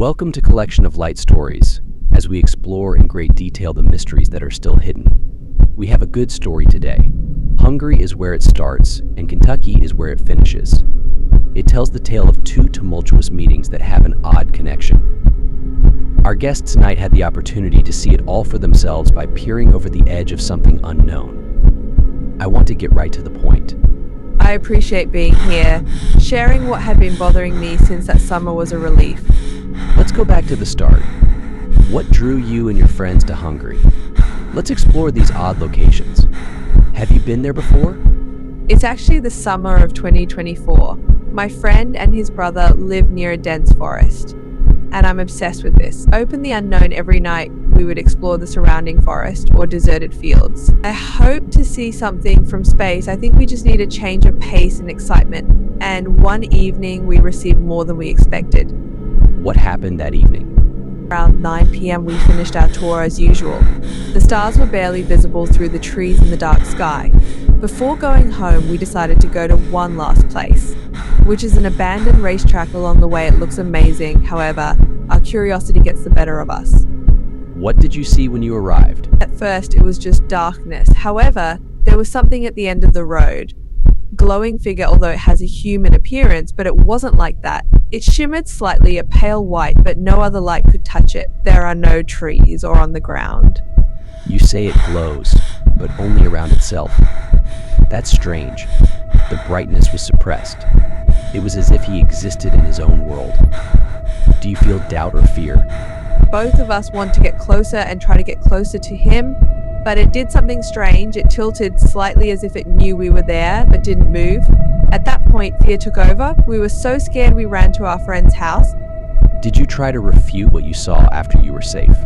Welcome to Collection of Light Stories, as we explore in great detail the mysteries that are still hidden. We have a good story today. Hungary is where it starts, and Kentucky is where it finishes. It tells the tale of two tumultuous meetings that have an odd connection. Our guests tonight had the opportunity to see it all for themselves by peering over the edge of something unknown. I want to get right to the point. I appreciate being here, sharing what had been bothering me since that summer was a relief. Let's go back to the start. What drew you and your friends to Hungary? Let's explore these odd locations. Have you been there before? It's actually the summer of 2024. My friend and his brother live near a dense forest, and I'm obsessed with this. Open the unknown every night, we would explore the surrounding forest or deserted fields. I hope to see something from space. I think we just need a change of pace and excitement. And one evening, we received more than we expected. What happened that evening? Around 9 p.m. we finished our tour as usual. The stars were barely visible through the trees in the dark sky. Before going home, we decided to go to one last place, which is an abandoned racetrack. Along the way. It looks amazing. However, our curiosity gets the better of us. What did you see when you arrived? At first, it was just darkness. However, there was something at the end of the road. Glowing figure, although it has a human appearance, but it wasn't like that. It shimmered slightly, a pale white, but no other light could touch it. There are no trees or on the ground. You say it glows, but only around itself. That's strange. The brightness was suppressed. It was as if he existed in his own world. Do you feel doubt or fear? Both of us want to get closer and try to get closer to him, but it did something strange. It tilted slightly as if it knew we were there, but didn't move. At that point, fear took over. We were so scared we ran to our friend's house. Did you try to refute what you saw after you were safe?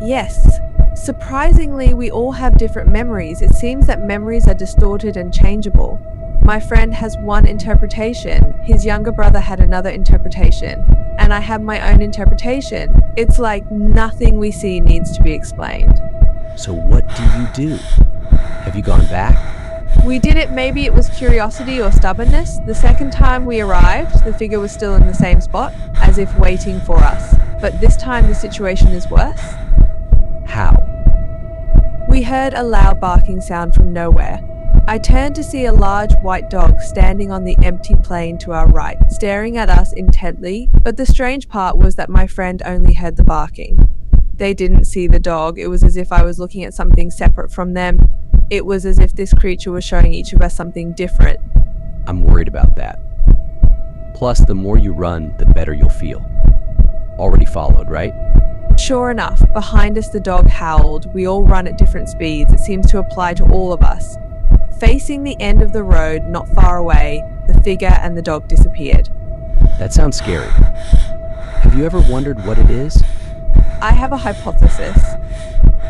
Yes. Surprisingly, we all have different memories. It seems that memories are distorted and changeable. My friend has one interpretation, his younger brother had another interpretation, and I have my own interpretation. It's like nothing we see needs to be explained. So what do you do? Have you gone back? We did it. Maybe it was curiosity or stubbornness. The second time we arrived, the figure was still in the same spot, as if waiting for us. But this time the situation is worse. How? We heard a loud barking sound from nowhere. I turned to see a large white dog standing on the empty plain to our right, staring at us intently, but the strange part was that my friend only heard the barking. They didn't see the dog. It was as if I was looking at something separate from them. It was as if this creature was showing each of us something different. I'm worried about that. Plus, the more you run, the better you'll feel. Already followed, right? Sure enough, behind us the dog howled. We all run at different speeds. It seems to apply to all of us. Facing the end of the road, not far away, the figure and the dog disappeared. That sounds scary. Have you ever wondered what it is? I have a hypothesis.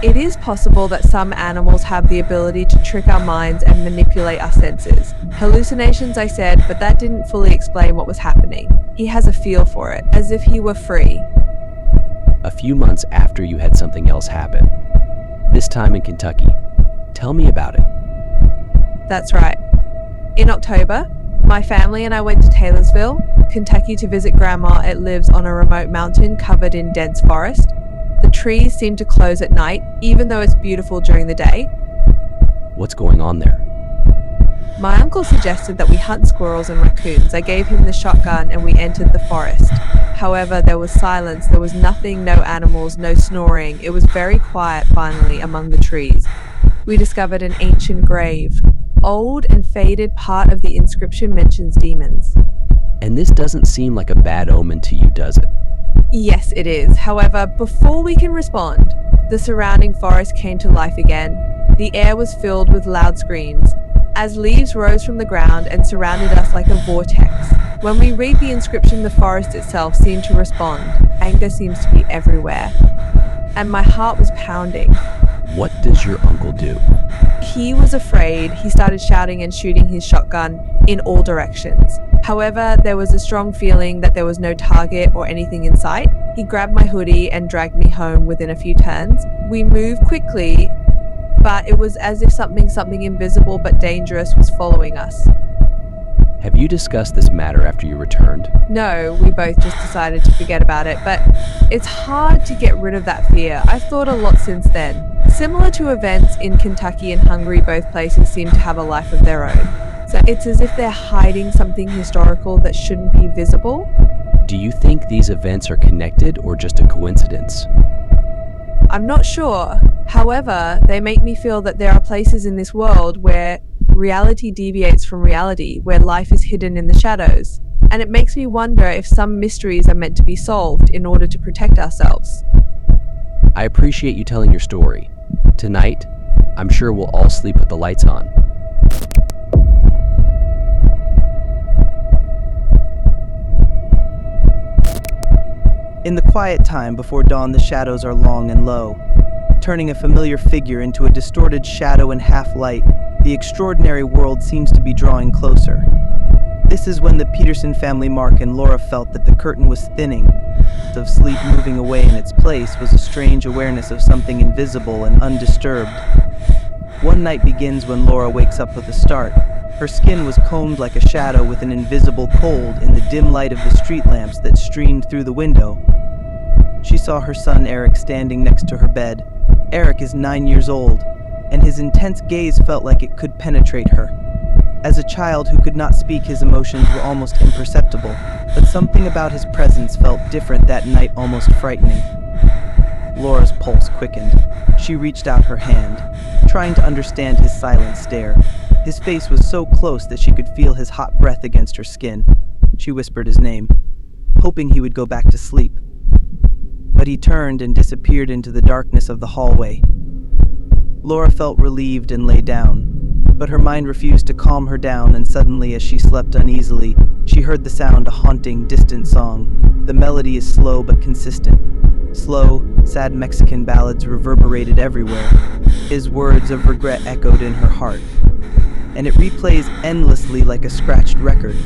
It is possible that some animals have the ability to trick our minds and manipulate our senses. Hallucinations, I said, but that didn't fully explain what was happening. He has a feel for it, as if he were free. A few months after you had something else happen. This time in Kentucky. Tell me about it. That's right. In October, my family and I went to Taylorsville, Kentucky to visit Grandma. It lives on a remote mountain covered in dense forest. The trees seem to close at night, even though it's beautiful during the day. What's going on there? My uncle suggested that we hunt squirrels and raccoons. I gave him the shotgun and we entered the forest. However, there was silence. There was nothing, no animals, no snoring. It was very quiet finally among the trees. We discovered an ancient grave. Old and faded, part of the inscription mentions demons. And this doesn't seem like a bad omen to you, does it? Yes, it is. However, before we can respond, the surrounding forest came to life again. The air was filled with loud screams, as leaves rose from the ground and surrounded us like a vortex. When we read the inscription, the forest itself seemed to respond. Anger seems to be everywhere. And my heart was pounding. What does your uncle do? He was afraid. He started shouting and shooting his shotgun in all directions. However, there was a strong feeling that there was no target or anything in sight. He grabbed my hoodie and dragged me home within a few turns. We moved quickly, but it was as if something invisible but dangerous was following us. Have you discussed this matter after you returned? No, we both just decided to forget about it, but it's hard to get rid of that fear. I've thought a lot since then. Similar to events in Kentucky and Hungary, both places seem to have a life of their own. So it's as if they're hiding something historical that shouldn't be visible. Do you think these events are connected or just a coincidence? I'm not sure. However, they make me feel that there are places in this world where reality deviates from reality, where life is hidden in the shadows. And it makes me wonder if some mysteries are meant to be solved in order to protect ourselves. I appreciate you telling your story. Tonight, I'm sure we'll all sleep with the lights on. In the quiet time before dawn, the shadows are long and low, turning a familiar figure into a distorted shadow in half-light. The extraordinary world seems to be drawing closer. This is when the Peterson family, Mark and Laura, felt that the curtain was thinning. Of sleep moving away, in its place was a strange awareness of something invisible and undisturbed. One night begins when Laura wakes up with a start. Her skin was combed like a shadow with an invisible cold in the dim light of the street lamps that streamed through the window. She saw her son Eric standing next to her bed. Eric is 9 years old, and his intense gaze felt like it could penetrate her. As a child who could not speak, his emotions were almost imperceptible, but something about his presence felt different that night, almost frightening. Laura's pulse quickened. She reached out her hand, trying to understand his silent stare. His face was so close that she could feel his hot breath against her skin. She whispered his name, hoping he would go back to sleep. But he turned and disappeared into the darkness of the hallway. Laura felt relieved and lay down, but her mind refused to calm her down, and suddenly, as she slept uneasily, she heard the sound, a haunting, distant song. The melody is slow but consistent. Slow, sad Mexican ballads reverberated everywhere. His words of regret echoed in her heart, and it replays endlessly like a scratched record.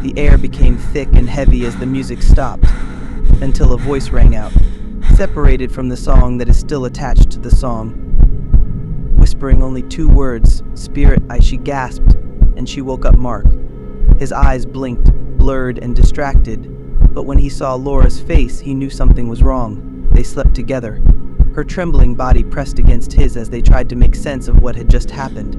The air became thick and heavy as the music stopped, until a voice rang out, separated from the song that is still attached to the song. Whispering only 2 words, "Spirit," she gasped, and she woke up Mark. His eyes blinked, blurred and distracted, but when he saw Laura's face, he knew something was wrong. They slept together. Her trembling body pressed against his as they tried to make sense of what had just happened.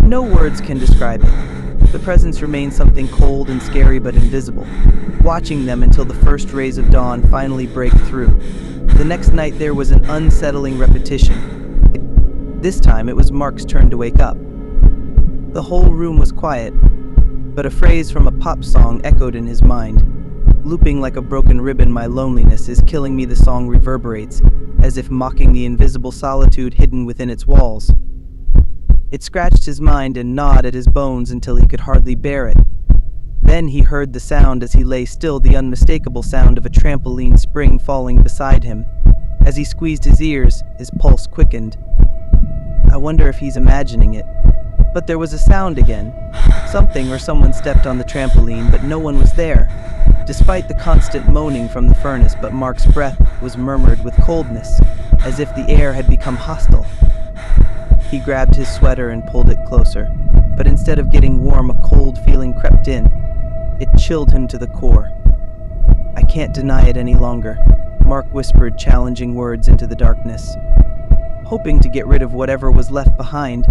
No words can describe it. The presence remained something cold and scary but invisible, watching them until the first rays of dawn finally break through. The next night there was an unsettling repetition. This time it was Mark's turn to wake up. The whole room was quiet, but a phrase from a pop song echoed in his mind. Looping like a broken ribbon, "My loneliness is killing me," the song reverberates, as if mocking the invisible solitude hidden within its walls. It scratched his mind and gnawed at his bones until he could hardly bear it. Then he heard the sound as he lay still, the unmistakable sound of a trampoline spring falling beside him. As he squeezed his ears, his pulse quickened. I wonder if he's imagining it. But there was a sound again. Something or someone stepped on the trampoline, but no one was there. Despite the constant moaning from the furnace, but Mark's breath was murmured with coldness, as if the air had become hostile. He grabbed his sweater and pulled it closer, but instead of getting warm, a cold feeling crept in. It chilled him to the core. "I can't deny it any longer," Mark whispered challenging words into the darkness. Hoping to get rid of whatever was left behind,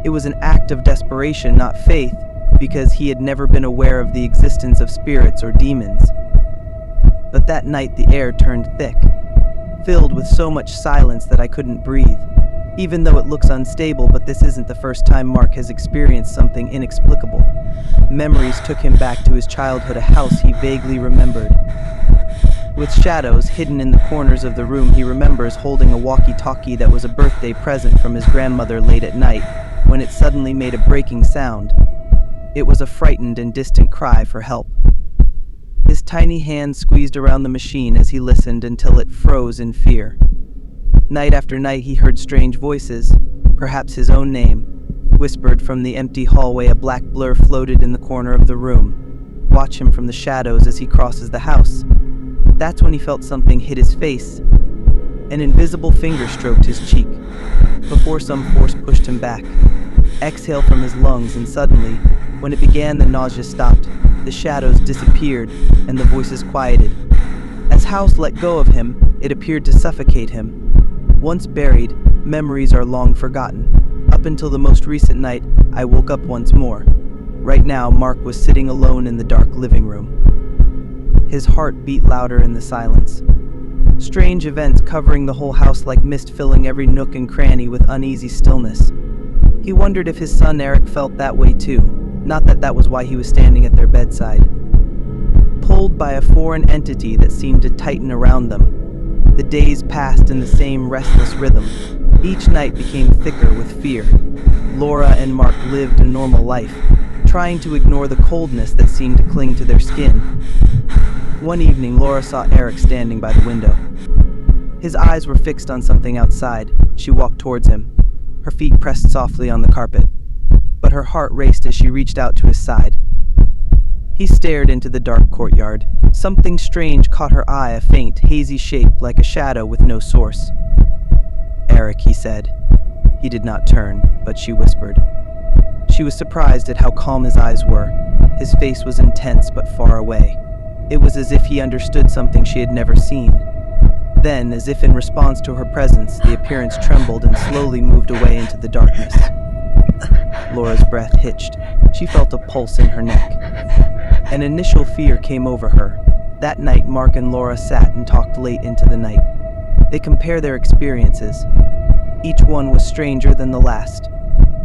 it was an act of desperation, not faith, because he had never been aware of the existence of spirits or demons. But that night the air turned thick, filled with so much silence that I couldn't breathe. Even though it looks unstable, but this isn't the first time Mark has experienced something inexplicable. Memories took him back to his childhood, a house he vaguely remembered. With shadows hidden in the corners of the room, he remembers holding a walkie-talkie that was a birthday present from his grandmother late at night, when it suddenly made a breaking sound. It was a frightened and distant cry for help. His tiny hand squeezed around the machine as he listened until it froze in fear. Night after night he heard strange voices, perhaps his own name, whispered from the empty hallway. A black blur floated in the corner of the room. Watch him from the shadows as he crosses the house. That's when he felt something hit his face. An invisible finger stroked his cheek, before some force pushed him back. exhale from his lungs, and suddenly, when it began, the nausea stopped, the shadows disappeared, and the voices quieted. As House let go of him, it appeared to suffocate him. Once buried, memories are long forgotten. Up until the most recent night, I woke up once more. Right now, Mark was sitting alone in the dark living room. His heart beat louder in the silence. Strange events covering the whole house like mist, filling every nook and cranny with uneasy stillness. He wondered if his son Eric felt that way too, not that that was why he was standing at their bedside. Pulled by a foreign entity that seemed to tighten around them, the days passed in the same restless rhythm. Each night became thicker with fear. Laura and Mark lived a normal life, trying to ignore the coldness that seemed to cling to their skin. One evening, Laura saw Eric standing by the window. His eyes were fixed on something outside. She walked towards him, her feet pressed softly on the carpet, but her heart raced as she reached out to his side. He stared into the dark courtyard. Something strange caught her eye, a faint, hazy shape like a shadow with no source. "Eric," he said. He did not turn, but she whispered. She was surprised at how calm his eyes were. His face was intense but far away. It was as if he understood something she had never seen. Then, as if in response to her presence, the appearance trembled and slowly moved away into the darkness. Laura's breath hitched. She felt a pulse in her neck. An initial fear came over her. That night, Mark and Laura sat and talked late into the night. They compared their experiences. Each one was stranger than the last.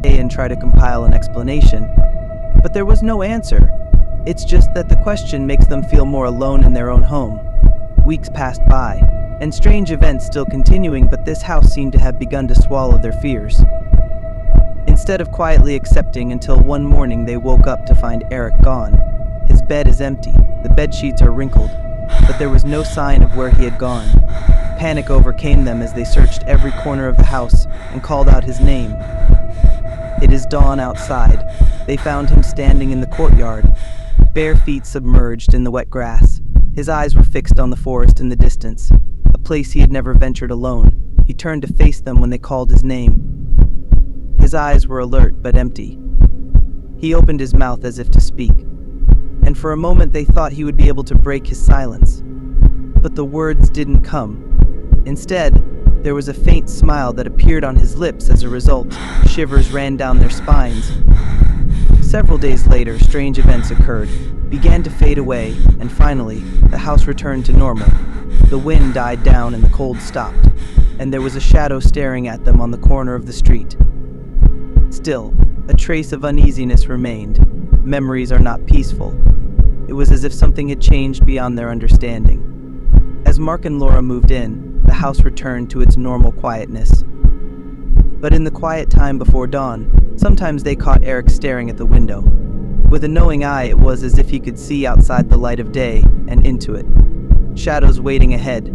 And try to compile an explanation. But there was no answer. It's just that the question makes them feel more alone in their own home. Weeks passed by, and strange events still continuing, but this house seemed to have begun to swallow their fears. Instead of quietly accepting, until one morning they woke up to find Eric gone. His bed is empty, the bed sheets are wrinkled, but there was no sign of where he had gone. Panic overcame them as they searched every corner of the house and called out his name. It is dawn outside. They found him standing in the courtyard, bare feet submerged in the wet grass. His eyes were fixed on the forest in the distance, a place he had never ventured alone. He turned to face them when they called his name. His eyes were alert but empty. He opened his mouth as if to speak, and for a moment they thought he would be able to break his silence. But the words didn't come. Instead, there was a faint smile that appeared on his lips. As a result, shivers ran down their spines. Several days later, strange events occurred, began to fade away, and finally, the house returned to normal. The wind died down and the cold stopped, and there was a shadow staring at them on the corner of the street. Still, a trace of uneasiness remained. Memories are not peaceful. It was as if something had changed beyond their understanding. As Mark and Laura moved in, the house returned to its normal quietness. But in the quiet time before dawn, sometimes they caught Eric staring at the window. With a knowing eye, it was as if he could see outside the light of day and into it. Shadows waiting ahead,